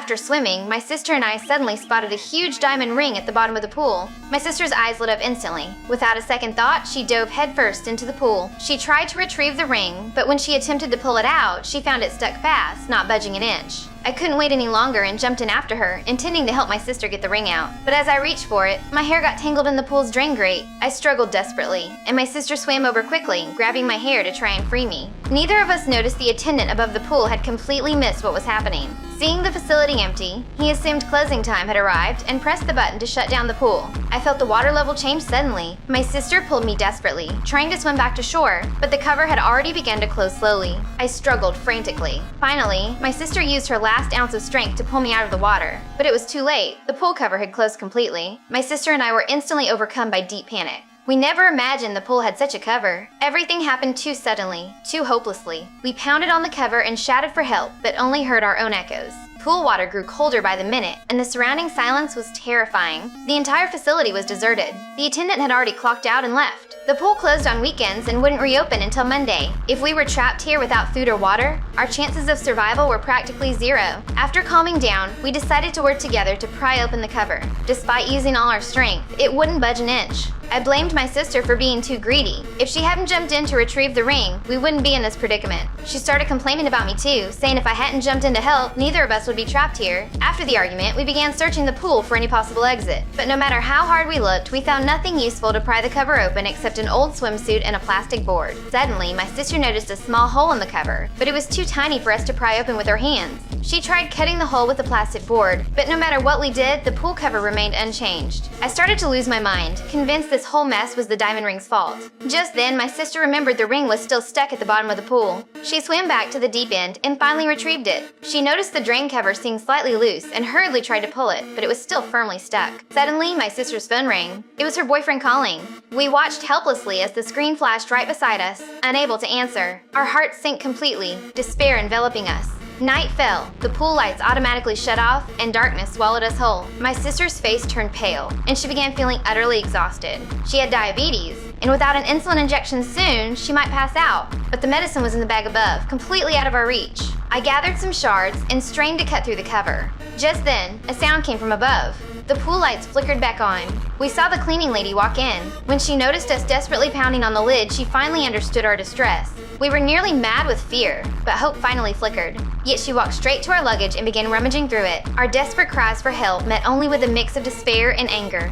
After swimming, my sister and I suddenly spotted a huge diamond ring at the bottom of the pool. My sister's eyes lit up instantly. Without a second thought, she dove headfirst into the pool. She tried to retrieve the ring, but when she attempted to pull it out, she found it stuck fast, not budging an inch. I couldn't wait any longer and jumped in after her, intending to help my sister get the ring out. But as I reached for it, my hair got tangled in the pool's drain grate. I struggled desperately, and my sister swam over quickly, grabbing my hair to try and free me. Neither of us noticed the attendant above the pool had completely missed what was happening. Seeing the facility empty, he assumed closing time had arrived and pressed the button to shut down the pool. I felt the water level change suddenly. My sister pulled me desperately, trying to swim back to shore, but the cover had already begun to close slowly. I struggled frantically. Finally, my sister used her last ounce of strength to pull me out of the water, but it was too late. The pool cover had closed completely. My sister and I were instantly overcome by deep panic. We never imagined the pool had such a cover. Everything happened too suddenly, too hopelessly. We pounded on the cover and shouted for help, but only heard our own echoes. Pool water grew colder by the minute, and the surrounding silence was terrifying. The entire facility was deserted. The attendant had already clocked out and left. The pool closed on weekends and wouldn't reopen until Monday. If we were trapped here without food or water, our chances of survival were practically zero. After calming down, we decided to work together to pry open the cover. Despite using all our strength, it wouldn't budge an inch. I blamed my sister for being too greedy. If she hadn't jumped in to retrieve the ring, we wouldn't be in this predicament. She started complaining about me too, saying if I hadn't jumped in to help, neither of us would be trapped here. After the argument, we began searching the pool for any possible exit. But no matter how hard we looked, we found nothing useful to pry the cover open except an old swimsuit and a plastic board. Suddenly, my sister noticed a small hole in the cover, but it was too tiny for us to pry open with our hands. She tried cutting the hole with the plastic board, but no matter what we did, the pool cover remained unchanged. I started to lose my mind, convinced this whole mess was the diamond ring's fault. Just then, my sister remembered the ring was still stuck at the bottom of the pool. She swam back to the deep end and finally retrieved it. She noticed the drain cover seemed slightly loose and hurriedly tried to pull it, but it was still firmly stuck. Suddenly, my sister's phone rang. It was her boyfriend calling. We watched helplessly as the screen flashed right beside us, unable to answer. Our hearts sank completely, despair enveloping us. Night fell, the pool lights automatically shut off, and darkness swallowed us whole. My sister's face turned pale, and she began feeling utterly exhausted. She had diabetes, and without an insulin injection soon, she might pass out. But the medicine was in the bag above, completely out of our reach. I gathered some shards and strained to cut through the cover. Just then, a sound came from above. The pool lights flickered back on. We saw the cleaning lady walk in. When she noticed us desperately pounding on the lid, she finally understood our distress. We were nearly mad with fear, but hope finally flickered. Yet she walked straight to our luggage and began rummaging through it. Our desperate cries for help met only with a mix of despair and anger.